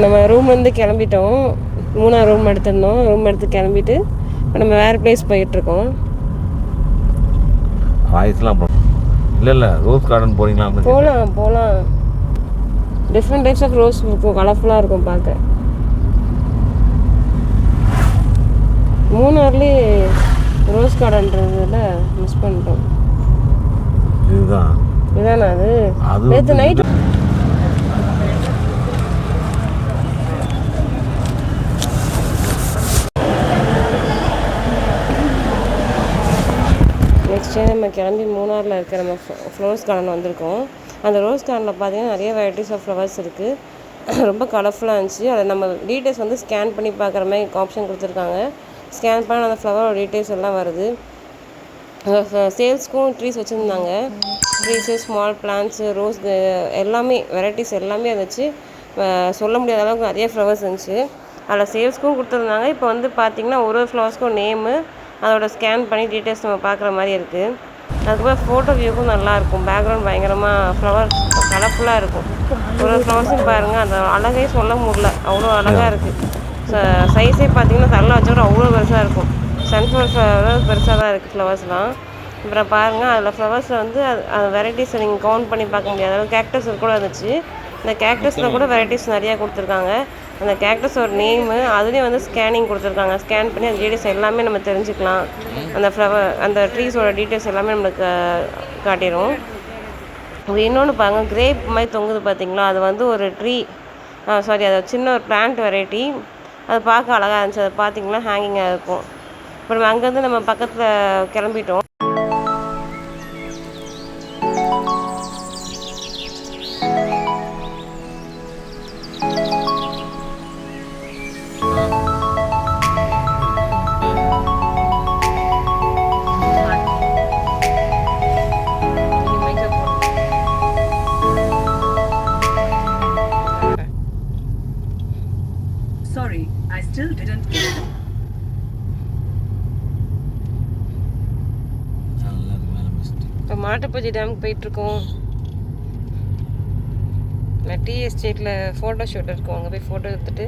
நம்ம ரூம்லேருந்து கிளம்பிட்டோம். 3ஆம் ரூம் எடுத்திருந்தோம். ரூம் எடுத்து கிளம்பிட்டு இப்போ நம்ம வேறு பிளேஸ் போயிட்டுருக்கோம். வாய்ஸ்லாம் இல்லை ரோஸ் கார்டன் போகிறீங்களா? போகலாம். டிஃப்ரெண்ட் டைப்ஸ் ஆஃப் ரோஸ் இருக்கும், கலர்ஃபுல்லாக இருக்கும் பார்க்க. மூணார்லேயே ரோஸ் கார்டன்றதுல மிஸ் பண்ணிட்டோம். இதுதானா அது? நேற்று நைட்டு நெக்ஸ்ட்டு நம்ம கிளம்பி மூணாரில் இருக்கிற நம்ம ரோஸ் கார்டன் வந்திருக்கோம். அந்த ரோஸ் கார்டனில் பார்த்தீங்கன்னா நிறைய வெரைட்டிஸ் ஆஃப் ஃப்ளவர்ஸ் இருக்குது. ரொம்ப கலர்ஃபுல்லாக இருந்துச்சு. அதை நம்ம டீட்டெயில்ஸ் வந்து ஸ்கேன் பண்ணி பார்க்குற மாதிரி ஆப்ஷன் கொடுத்துருக்காங்க. ஸ்கேன் பண்ண அந்த ஃப்ளவரோட டீட்டெயில்ஸ் எல்லாம் வருது. சேல்ஸ்க்கும் ட்ரீஸ் வச்சுருந்தாங்க. ட்ரீஸு, ஸ்மால் பிளான்ட்ஸு, ரோஸ் எல்லாமே வெரைட்டிஸ் எல்லாமே இருந்துச்சு. சொல்ல முடியாத அளவுக்கு நிறைய ஃப்ளவர்ஸ் இருந்துச்சு. அதில் சேல்ஸ்க்கும் கொடுத்துருந்தாங்க. இப்போ வந்து பார்த்திங்கன்னா ஒரு ஃப்ளவர்ஸ்க்கும் நேமு, அதோட ஸ்கேன் பண்ணி டீட்டெயில்ஸ் நம்ம பார்க்குற மாதிரி இருக்குது. அதுக்கப்புறம் ஃபோட்டோ வியூக்கும் நல்லாயிருக்கும். பேக்ரவுண்ட் பயங்கரமாக ஃப்ளவர்ஸ் கலர்ஃபுல்லாக இருக்கும். ஒரு ஃப்ளவர்ஸும் பாருங்கள், அந்த அழகே சொல்ல முடியல, அவ்வளோ அழகாக இருக்குது. சைஸே பார்த்திங்கன்னா தள்ள வச்சா கூட அவ்வளோ பெருசாக இருக்கும். சன்ஃப்ளவர் ஃப்ளவர் பெருசாக தான் இருக்குது ஃப்ளவர்ஸ்லாம். அப்புறம் பாருங்கள், அதில் ஃப்ளவர்ஸில் வந்து அது வெரைட்டிஸை நீங்கள் கவுண்ட் பண்ணி பார்க்க முடியாது. அதாவது கேக்டஸ் கூட இருந்துச்சு. இந்த கேக்டஸில் கூட வெரைட்டிஸ் நிறையா கொடுத்துருக்காங்க. அந்த கேக்டஸோட நேமு அதுலேயும் வந்து ஸ்கேனிங் கொடுத்துருக்காங்க. ஸ்கேன் பண்ணி அந்த டீட்டெயில்ஸ் எல்லாமே நம்ம தெரிஞ்சுக்கலாம். அந்த ஃப்ளவர் அந்த ட்ரீஸோட டீட்டெயில்ஸ் எல்லாமே நம்மளுக்கு காட்டிடும். இன்னொன்று பாருங்கள், கிரேப் மாதிரி தொங்குது பார்த்திங்களா? அது வந்து ஒரு ட்ரீ அது சின்ன ஒரு பிளான்ட் வெரைட்டி. அது பார்க்க அழகாக இருந்துச்சு. அதை பார்த்திங்கன்னா ஹேங்கிங்காக இருக்கும். அப்புறம் அங்கேருந்து நம்ம பக்கத்தில் கிளம்பிட்டோம். Sorry, I still didn't get it. இப்போ மாட்டுப்பட்டி டேமுக்கு போயிட்டுருக்கோம். டீ எஸ்டேட்டில் ஃபோட்டோ ஷூட் இருக்கும். அங்கே போய் ஃபோட்டோ எடுத்துகிட்டு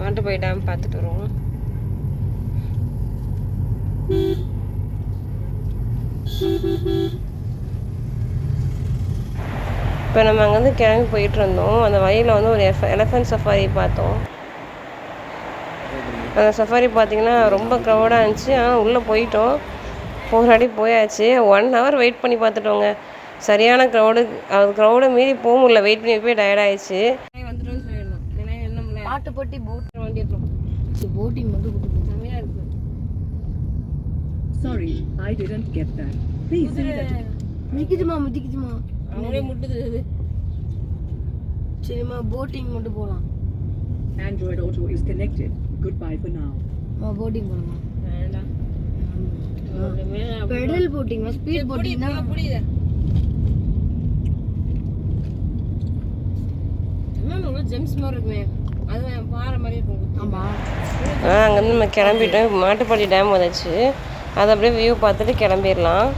மாட்டுப்பட்டி டேம் பார்த்துட்டு வருவோம். இப்போ நம்ம அங்கேருந்து கிளம்பி போயிட்டு இருந்தோம். அந்த வழியில் வந்து ஒரு எலஃபென்ட் சஃபாரி பார்த்தோம். அந்த சஃபாரி பார்த்திங்கன்னா ரொம்ப க்ரௌடாக இருந்துச்சு. ஆனால் உள்ளே போயிட்டோம். போராடி போயாச்சு. 1 hour வெயிட் பண்ணி பார்த்துட்டோங்க. சரியான க்ரௌடு. அது க்ரௌடை மீறி போக முடியல. வெயிட் பண்ணி போய் டயர்டாகிடுச்சு. வந்துட்டோம்னு சொல்லிடலாம். ஏன்னா என்ன மாட்டுப்பட்டி போட் வண்டியிருக்கோம். போட்டிங் மட்டும் செம்மையாக இருக்குது. Sorry, I didn't get that. Please say that again. மிதிக்குதுமா அவங்களே முட்டுது. சரிம்மா, போட்டிங் மட்டும் போகலாம். Android Auto is connected. Goodbye for now. Boating போகலாமா? வேண்டாம். பெடல் போட்டிங், ஸ்பீட் போட்டிங் தான் புரியுது. ஜெம்ஸ் மாதிரி இருக்குமே, அது பாறை மாதிரி இருக்கும். ஆமாம். அங்கேருந்து நம்ம கிளம்பிட்டோம். மாட்டுப்பட்டி டேம் வந்துச்சு. அதை அப்படியே வியூ பார்த்துட்டு கிளம்பிடலாம்.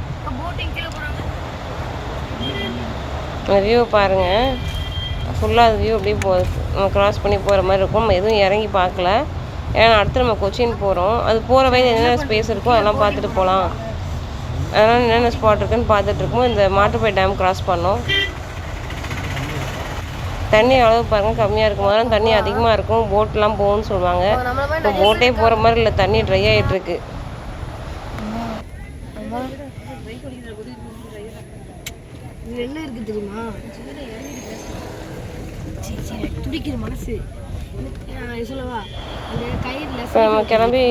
அந்த வியூ பாருங்கள், ஃபுல்லாக அது வியூ அப்படியே நம்ம க்ராஸ் பண்ணி போகிற மாதிரி இருக்கும். நம்ம எதுவும் இறங்கி பார்க்கல. ஏன்னா அடுத்து நம்ம கொச்சின் போகிறோம். அது போகிற வயது என்னென்ன ஸ்பேஸ் இருக்கோ அதெல்லாம் பார்த்துட்டு போகலாம். அதனால் என்னென்ன ஸ்பாட் இருக்குதுன்னு பார்த்துட்ருக்கோம். இந்த மாட்டுப்பட்டி டேம் க்ராஸ் பண்ணோம். தண்ணி அளவு பாருங்கள் கம்மியாக இருக்கும். அதனால் தண்ணி அதிகமாக இருக்கும். போட்லாம் போகும்னு சொல்லுவாங்க. இப்போ போட்டே போகிற மாதிரி இல்லை, தண்ணி ட்ரை ஆகிட்டுருக்கு. என்ன இருக்குது தெரியுமா? துடிக்கிற மனசு சொல்லவா? இப்போ நம்ம கிளம்பி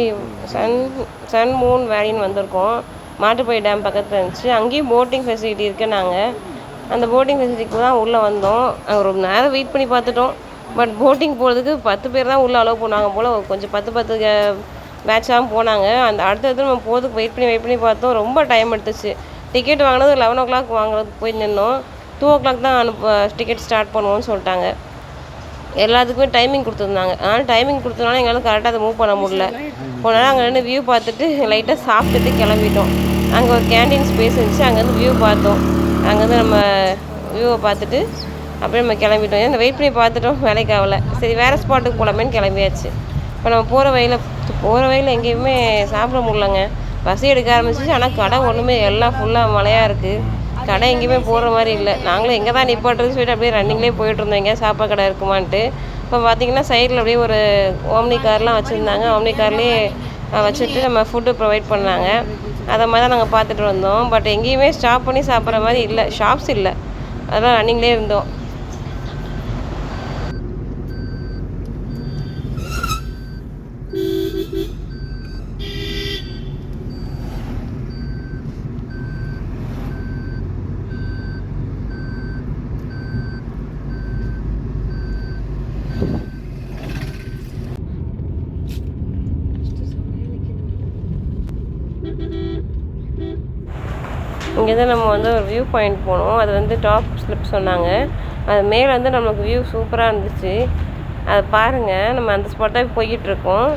சன் மூன் வேலின்னு வந்திருக்கோம். மாட்டுப்பட்டி டேம் பக்கத்தில் இருந்துச்சு. அங்கேயும் போட்டிங் ஃபெசிலிட்டி இருக்குது. நாங்கள் அந்த போட்டிங் ஃபெசிலிட்டிக்கு தான் உள்ளே வந்தோம். ரொம்ப நேரம் வெயிட் பண்ணி பார்த்துட்டோம். பட் போட்டிங் போகிறதுக்கு 10 பேர் தான் உள்ளே அலோவ் பண்ணுவாங்க போல். கொஞ்சம் 10 பேட்சாகவும் போனாங்க. அந்த அடுத்தது நம்ம போகிறதுக்கு வெயிட் பண்ணி பார்த்தோம். ரொம்ப டைம் எடுத்துச்சு. டிக்கெட் வாங்கினது 11 o'clock வாங்குறதுக்கு போய் நின்னோம். 2 o'clock தான் டிக்கெட் ஸ்டார்ட் பண்ணுவோன்னு சொல்லிட்டாங்க. எல்லாத்துக்குமே டைமிங் கொடுத்துருந்தாங்க. அதனால் டைமிங் கொடுத்தனால எங்களால் கரெக்டாக அதை மூவ் பண்ண முடியல. போனாலும் அங்கே நின்று வியூ பார்த்துட்டு லைட்டாக சாப்பிட்டுட்டு கிளம்பிட்டோம். அங்கே ஒரு கேண்டீன் ஸ்பேஸ் இருந்துச்சு. அங்கேருந்து வியூ பார்த்தோம். அங்கேருந்து நம்ம வியூவை பார்த்துட்டு அப்படியே நம்ம கிளம்பிட்டோம். ஏன்னா வெயிட் பண்ணி பார்த்துட்டோம், வேலைக்கு ஆகலை. சரி வேறு ஸ்பாட்டுக்கு போகலாமேன்னு கிளம்பியாச்சு. இப்போ நம்ம போகிற வழியில் எங்கேயுமே சாப்பிட முடியலங்க. பசி எடுக்க ஆரம்பிச்சிச்சு. ஆனால் கடை ஒன்றுமே எல்லாம் ஃபுல்லாக மழையாக இருக்குது. கடை எங்கேயுமே போகிற மாதிரி இல்லை. நாங்களும் எங்கே தான் நிப்பாட்டுறதுன்னு சொல்லிட்டு அப்படியே ரன்னிங்லேயே போயிட்டு இருந்தோம், எங்கேயா சாப்பாடு கடை இருக்குமான்ட்டு. இப்போ பார்த்திங்கன்னா சைடில் அப்படியே ஒரு ஓம்னி கார்லாம் வச்சுருந்தாங்க. ஓம்னி கார்லேயே வச்சுட்டு நம்ம ஃபுட்டு ப்ரொவைட் பண்ணாங்க. அதை மாதிரி தான் நாங்கள் பார்த்துட்டு வந்தோம். பட் எங்கேயுமே ஸ்டாப் பண்ணி சாப்பிட்ற மாதிரி இல்லை, ஷாப்ஸ் இல்லை. அதெல்லாம் ரன்னிங்லேயே இருந்தோம். இங்கே தான் நம்ம வந்து ஒரு வியூ பாயிண்ட் போனோம். அது வந்து டாப் ஸ்லிப் சொன்னாங்க. அது மேலே வந்து நம்மளுக்கு வியூ சூப்பராக இருந்துச்சு. அதை பாருங்கள், நம்ம அந்த ஸ்பாட் தான் போய்கிட்ருக்கோம்.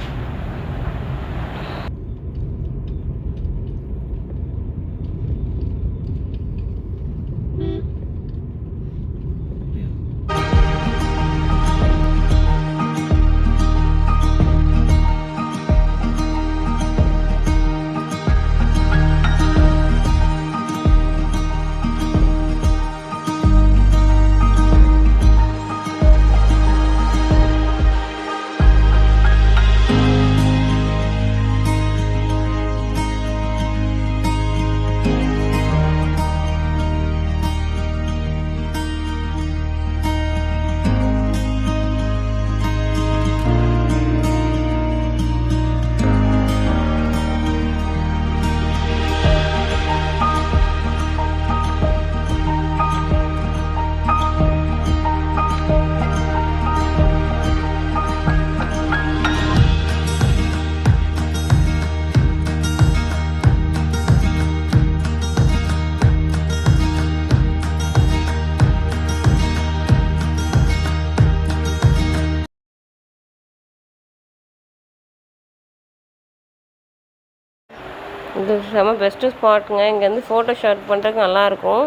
இது செம்ம பெஸ்ட்டு ஸ்பாட்டுங்க. இங்கேருந்து ஃபோட்டோ ஷாட் பண்ணுறதுக்கு நல்லாயிருக்கும்.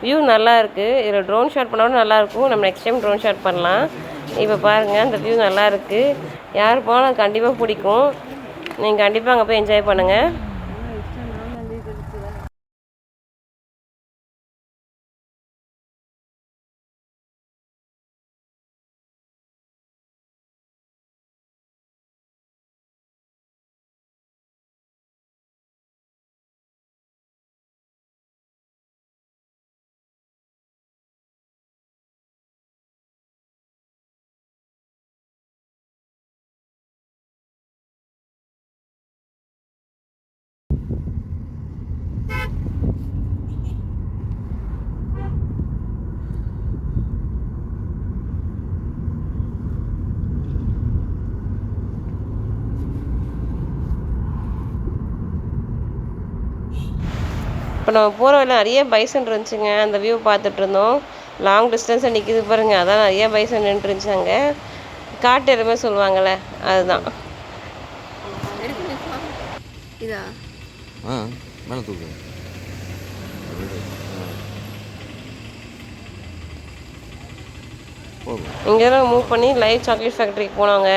வியூ நல்லா இருக்குது. இதில் ட்ரோன் ஷாட் பண்ணாலும் நல்லாயிருக்கும். நம்ம நெக்ஸ்ட் டைம் ட்ரோன் ஷாட் பண்ணலாம். இப்போ பாருங்கள், அந்த வியூ நல்லா இருக்குது. யார் போனால் அது கண்டிப்பாக பிடிக்கும். நீங்கள் கண்டிப்பாக அங்கே போய் என்ஜாய் பண்ணுங்கள். இப்போ நம்ம போகிற வழியில் நிறைய பைசன் இருந்துச்சுங்க. அந்த வியூ பார்த்துட்டு இருந்தோம். லாங் டிஸ்டன்ஸில் நிற்கிது பாருங்கள், அதான் நிறைய பைசன் நின்றுருந்துச்சு. அங்கே காட்டு எருமை சொல்லுவாங்கள்ல, அதுதான். இதா மேலே தூக்கு. இங்கே தான் மூவ் பண்ணி லைவ் சாக்லேட் ஃபேக்ட்ரிக்கு போனாங்க.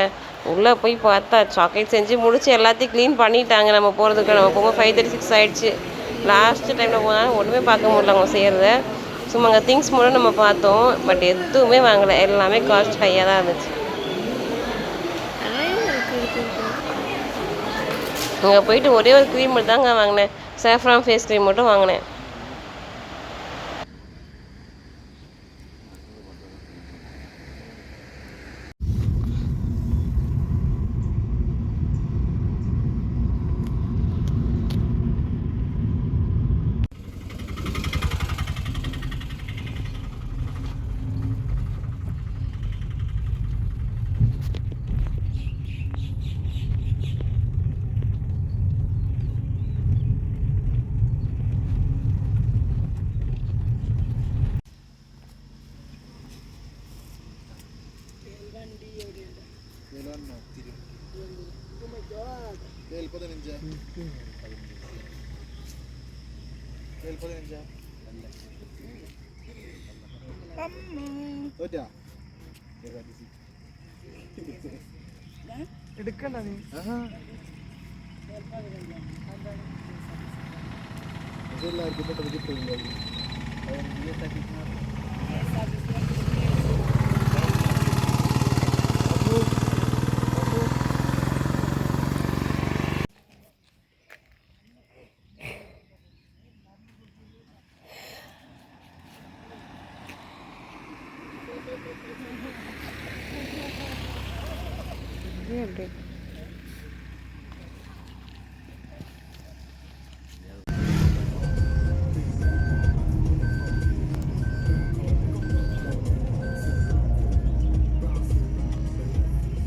உள்ளே போய் பார்த்தா சாக்லேட் செஞ்சு முடிச்சு எல்லாத்தையும் க்ளீன் பண்ணிட்டாங்க. நம்ம போகிறதுக்கு நம்ம போகும்போது 5:36 ஆகிடுச்சு. லாஸ்ட்டு டைமில் போனாலும் ஒன்றுமே பார்க்க முடியல அவங்க செய்கிறத. சும்மா அங்கே திங்ஸ் மட்டும் நம்ம பார்த்தோம். பட் எதுவுமே வாங்கலை, எல்லாமே காஸ்ட் ஹையாக தான் இருந்துச்சு. அங்கே போயிட்டு ஒரே ஒரு க்ரீம் மட்டும் தாங்க வாங்கினேன். சேஃப்ரான் ஃபேஸ் க்ரீம் மட்டும் வாங்கினேன். அப்படி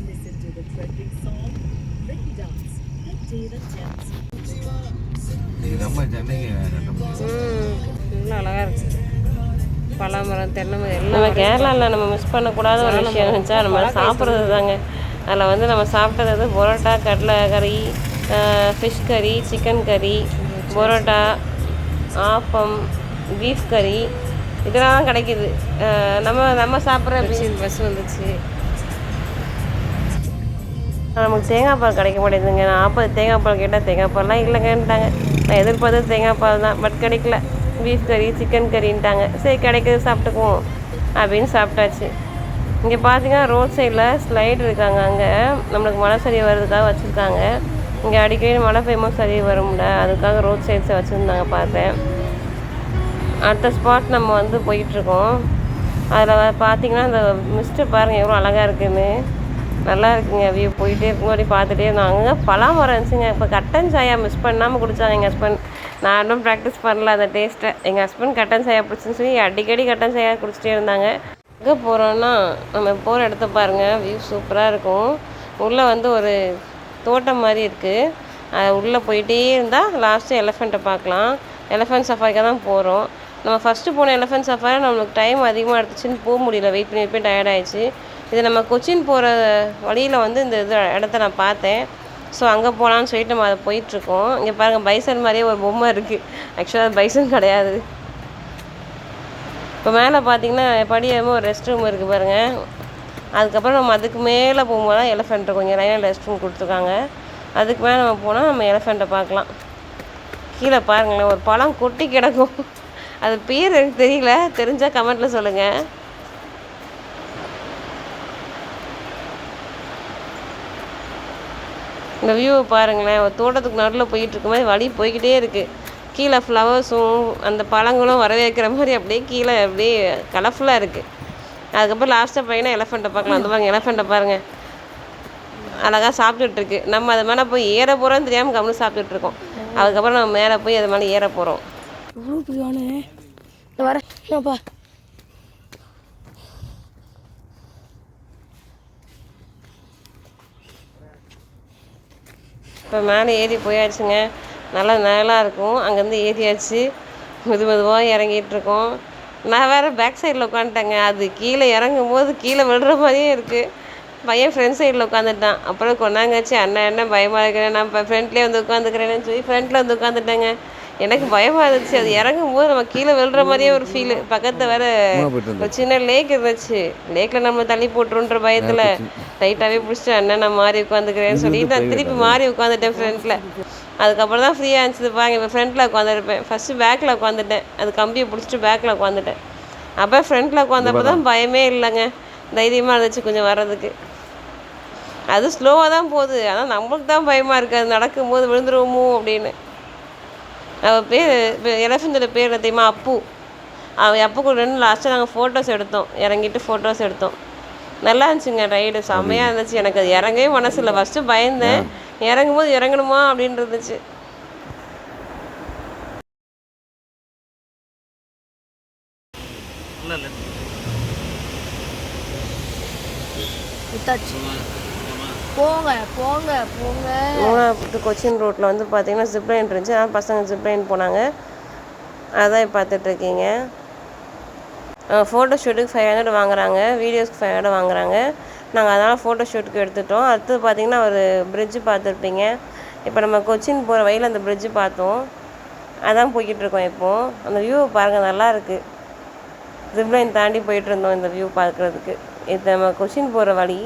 Listen to the trending song, Ricky Dance, by David Jens. இது நம்ம சென்னைக்கு நல்லா அழகாக இருக்குது. பலாமரம் தென்னை மரம் எல்லாம் நம்ம கேரளாவில் நம்ம மிஸ் பண்ணக்கூடாத ஒரு விஷயம் இருந்துச்சா நம்ம சாப்பிட்றது தாங்க. அதில் வந்து நம்ம சாப்பிட்டது வந்து பரோட்டா, கடலை கறி, ஃபிஷ் கறி, சிக்கன் கறி, பரோட்டா, ஆப்பம், பீஃப் கறி இதெல்லாம் தான் கிடைக்கிது. நம்ம சாப்பிட்ற பஸ் வந்துச்சு. நமக்கு தேங்காய் பால் கிடைக்க மாட்டேங்குதுங்க. நான் 40 தேங்காய் பால் கேட்டால் தேங்காய் பால்லாம் இல்லைங்கன்ட்டாங்க. நான் எதிர்பார்த்தது தேங்காய் பால் தான், பட் கிடைக்கல. பீஃப் கறி, சிக்கன் கறின்ட்டாங்க. சரி கிடைக்கிறது சாப்பிட்டுக்குவோம் அப்படின்னு சாப்பிட்டாச்சு. இங்கே பார்த்தீங்கன்னா ரோட் சைடில் ஸ்லைடு இருக்காங்க. அங்கே நம்மளுக்கு மழை சரிவு வர்றதுக்காக வச்சுருக்காங்க. இங்கே அடிக்கடி மழை பெய்யும்போது சரிவு வரும்ல, அதுக்காக ரோட் சைட்ஸை வச்சுருந்தாங்க பார்த்தேன். அடுத்த ஸ்பாட் நம்ம வந்து போயிட்டுருக்கோம். அதில் பார்த்தீங்கன்னா அந்த மிஸ்ட்டு பாருங்கள் எவ்வளோ அழகாக இருக்குதுன்னு. நல்லா இருக்குங்க வியூ. போயிட்டே இருக்கும்போது பார்த்துட்டே இருந்தோம். அங்கே பலாமரம் இருந்துச்சுங்க. இப்போ கட்டன் சாயா மிஸ் பண்ணாமல் குடித்தாங்க எங்கள் ஹஸ்பண்ட். நான் இன்னும் ப்ராக்டிஸ் பண்ணல அந்த டேஸ்ட்டை. எங்கள் ஹஸ்பண்ட் கட்டன் சாயா பிடிச்சின்னு சொல்லி அடிக்கடி கட்டன் சாயா குடிச்சிட்டே இருந்தாங்க. எங்கே போகிறோன்னா நம்ம போகிற இடத்த பாருங்கள், வியூ சூப்பராக இருக்கும். உள்ளே வந்து ஒரு தோட்டம் மாதிரி இருக்குது. உள்ளே போயிட்டே இருந்தால் லாஸ்ட்டு எலிஃபெண்ட்டை பார்க்கலாம். எலிஃபெண்ட் சஃபாரிக்காக தான் போகிறோம். நம்ம ஃபஸ்ட்டு போன எலிஃபெண்ட் சஃபாரி நம்மளுக்கு டைம் அதிகமாக எடுத்துச்சுன்னு போக முடியல. வெயிட் பண்ணி டயர்டாயிடுச்சு. இது நம்ம கொச்சின் போகிற வழியில் வந்து இந்த இடத்த நான் பார்த்தேன். ஸோ அங்கே போகலான்னு சொல்லிட்டு நம்ம அதை போயிட்டுருக்கோம். இங்கே பாருங்கள் பைசன் மாதிரியே ஒரு பொம்மை இருக்குது. ஆக்சுவலாக அது பைசன் கிடையாது. இப்போ மேலே பார்த்தீங்கன்னா படியாமல் ஒரு ரெஸ்ட் ரூம் இருக்குது பாருங்கள். அதுக்கப்புறம் நம்ம அதுக்கு மேலே போகும்போது தான் எலிஃபெண்ட் இருக்கும். இங்கே லைனாக ரெஸ்ட் ரூம் கொடுத்துருக்காங்க. அதுக்கு மேலே நம்ம போனால் நம்ம எலிஃபெண்ட்டை பார்க்கலாம். கீழே பாருங்களேன் ஒரு பழம் கொட்டி கிடக்கும். அது பேர் எனக்கு தெரியல, தெரிஞ்சால் கமெண்ட்டில் சொல்லுங்கள். இந்த வியூவை பாருங்களேன். ஒரு தோட்டத்துக்கு நடுவில் போயிட்டுருக்க மாதிரி வழி போய்கிட்டே இருக்குது. கீழே ஃப்ளவர்ஸும் அந்த பழங்களும் வரவேற்கிற மாதிரி அப்படியே கீழே அப்படியே கலர்ஃபுல்லாக இருக்குது. அதுக்கப்புறம் லாஸ்ட்டாக பார்த்தீங்கன்னா எலிஃபெண்ட்டை பார்க்கலாம். அந்த பாருங்கள் எலிஃபெண்ட்டை பாருங்கள் அழகாக சாப்பிட்டுட்ருக்கு. நம்ம அது மேலே போய் ஏற போகிறோன்னு தெரியாமல் கம்முன்னு சாப்பிட்டுட்ருக்கோம். அதுக்கப்புறம் நம்ம மேலே போய் அது மேலே ஏற போகிறோம். வரேன்ப்பா. இப்போ மேலே ஏறி போயாச்சுங்க. நல்லா நிழலாக இருக்கும். அங்கேருந்து ஏறியாச்சு. மெதுவாக இறங்கிட்டுருக்கோம். நான் வேறு பேக் சைடில் உட்காந்துட்டேங்க. அது கீழே இறங்கும் போது கீழே விழுற மாதிரியே இருக்குது. பையன் ஃப்ரண்ட் சைடில் உட்காந்துட்டான். அப்புறம் கொண்டாங்காச்சு அண்ணன் பயமாக இருக்கிறேன், நான் இப்போ ஃப்ரண்ட்லேயே வந்து உட்காந்துக்கிறேன்னு சொல்லி ஃப்ரண்ட்டில் வந்து உட்காந்துட்டேங்க. எனக்கு பயமாக இருந்துச்சு. அது இறங்கும் போது நம்ம கீழே விழுற மாதிரியே ஒரு ஃபீலு. பக்கத்தில் வேறு ஒரு சின்ன லேக் இருந்துச்சு. லேக்கில் நம்ம தள்ளி போட்டுருன்ற பயத்தில் டைட்டாகவே பிடிச்சிட்டு அண்ணன் நான் மாறி உட்காந்துக்கிறேன்னு சொல்லி நான் திருப்பி மாறி உட்காந்துட்டேன் ஃப்ரண்ட்டில். அதுக்கப்புறம் தான் ஃப்ரீயாக இருந்துச்சு. பாருங்க இப்போ ஃப்ரண்ட்டில் உட்காந்துருப்பேன். ஃபஸ்ட்டு பேக்கில் உட்காந்துட்டேன். அது கம்பியை பிடிச்சிட்டு பேக்கில் உட்காந்துட்டேன். அப்போ ஃப்ரண்ட்டில் உட்காந்தப்போ தான் பயமே இல்லைங்க. தைரியமாக இருந்துச்சு கொஞ்சம் வர்றதுக்கு. அது ஸ்லோவாக தான் போகுது. ஆனால் நம்மளுக்கு தான் பயமாக இருக்குது. அது நடக்கும்போது விழுந்துருவோமோ அப்படின்னு. அவள் பேர் எலிஃபெண்ட்டோட பேர் என்ன தெரியுமா? அப்பு. அவள் அப்பு கூட ரெண்டு லாஸ்ட்டாக நாங்கள் ஃபோட்டோஸ் எடுத்தோம். இறங்கிட்டு ஃபோட்டோஸ் எடுத்தோம். நல்லா இருந்துச்சுங்க ரைடு. செம்மையாக இருந்துச்சு. எனக்கு அது இறங்கவே மனசு இல்லை. ஃபஸ்ட்டு பயந்தேன். இறங்கும்போது இறங்கணுமா அப்படின்னு இருந்துச்சு. போங்க போங்க போங்க. மூணாவது கொச்சின் ரோட்டில் வந்து பார்த்தீங்கன்னா ஜிப்லைன் இருந்துச்சு. ஆனால் பசங்க ஜிப்லைன் போனாங்க. அதான் பார்த்துட்ருக்கீங்க. ஃபோட்டோ ஷூட்டுக்கு 500 வாங்குறாங்க. வீடியோஸ்க்கு 500 வாங்குறாங்க. நாங்கள் அதனால் ஃபோட்டோ ஷூட்டுக்கு எடுத்துட்டோம். அடுத்து பார்த்திங்கன்னா ஒரு பிரிட்ஜு பார்த்துருப்பீங்க. இப்போ நம்ம கொச்சின் போகிற வழியில் அந்த பிரிட்ஜு பார்த்தோம். அதான் போய்கிட்டு இருக்கோம் இப்போது. அந்த வியூவை பாருங்கள் நல்லா இருக்குது. ஜிப்லைன் தாண்டி போயிட்டு இருந்தோம் இந்த வியூ பார்க்குறதுக்கு. இது நம்ம கொச்சின் போகிற வழி.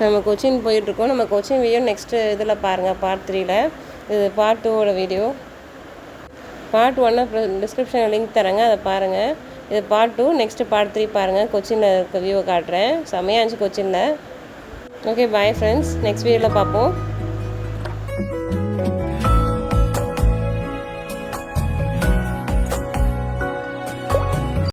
நம்ம கொச்சின் போயிட்டுருக்கோம். நம்ம கொச்சின் வீடியோ நெக்ஸ்ட்டு இதில் பாருங்கள், பார்ட் 3ல். இது பார்ட் 2ஓட வீடியோ. பார்ட் 1 அப்புறம் டிஸ்கிரிப்ஷனில் லிங்க் தரேங்க, அதை பாருங்கள். இது பார்ட் 2. நெக்ஸ்ட்டு பார்ட் 3 பாருங்கள். கொச்சினில் இருக்க வியூவை காட்டுறேன். செம்மையாக இருந்துச்சு கொச்சினில். Okay, bye friends. நெக்ஸ்ட் வீடியோவில் பார்ப்போம்.